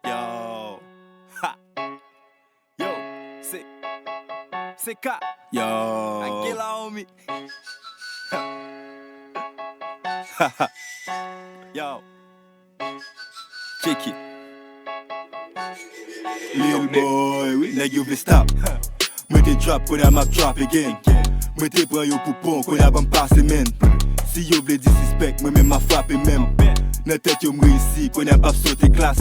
Yo, ha, yo, c'est K. Yo, Aguila homie. Yo, check it. Lil boy, oui, nèg yo vle stop. Mwen te drop kon a map drop again. Mwen te pran yo poupon kon a ban passe men. Si yo vle disrespect, mwen men ma frappe men. Nan tèt yo m'reisi, kon a pap sote klas.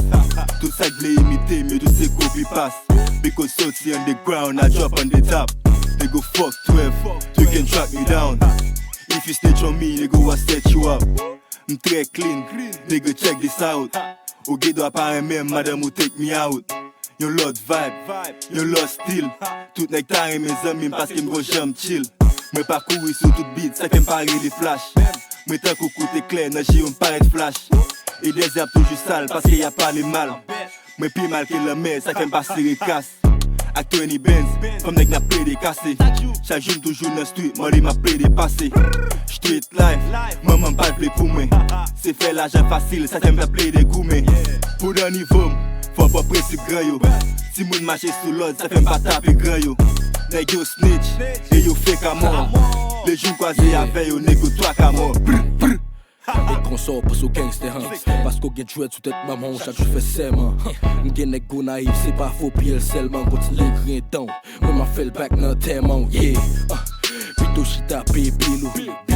Tout sa vle imite, mais tout se copy pass. Because soti on the ground, I drop on the top. They go fuck 12, you can track me down. If you snitch on me, they go set you up. I'm très clean, they go check this out. Ou ge do apare men, madame ou take me out. Yon lot vibe, yon lot style. Tout nek tare mes amis, paske m'go jam chill. Mwen pa kouri sou tout beat, sa kem pare li flash. Mwen tan kou koute kler, nan ji yon paret flash. E dezerb toujou sal, paske ya pale mal. Mwen pi mal ke la mer, sa kem pa sire kas. Ak 20 Benz, kom nek na ple de kase. Chak joun toujou nan street, mwen li ma ple de pase. Street life, maman pa ple pou mwen. Se fe l'ajan fasil, sa kem pa ple de goumen. Pou dan nivom, fwa pa presip gran yo. Si moun mache sou lod, sa fem pa tape gran yo. Nèg yo snitch, e yo fake a mort. Le joun kwaze ave yo, nèg yo twak a mort. Et qu'on sort pour ce gangster parce qu'on get joué sous tête maman chaque jour fait serment. M'gen nèg go naïf c'est pas faux puis elle seulement continue rien temps. Moi m'a fait le back dans tellement yeah. Plutôt chita pépilou.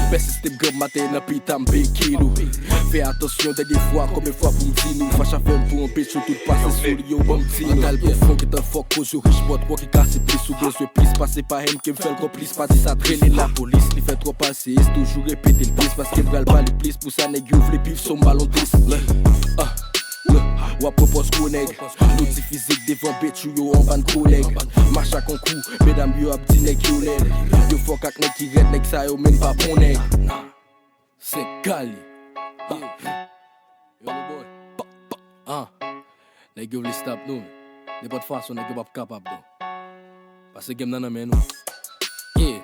Bel système grand matin na pitam kilo. Fais attention des fois comme une fois pour me nous fâche à faire pour un pécho tout passer sur yo bon petit. Mental pour fond qui t'en fuck cause yo riche bot quoi qui casse plus ou besoin plus passer par him qui me fait le complice pas ça traîner la police il fait trop passer c'est toujours répéter le plus parce qu'il veut pas le plus pour ça nèg yo vle pif son ballon 10. Ou à propos nèg l'outil physique devant bête yo en ban collègue marche à concours mesdames yo abdi nèg yo led yo fuck ak nèg qui red nèg ça yo même pas bon nèg c'est Cali yo boy nèg yo vle stop nou de pas de façon nèg yo pas capable do parce que game nan men nou yeah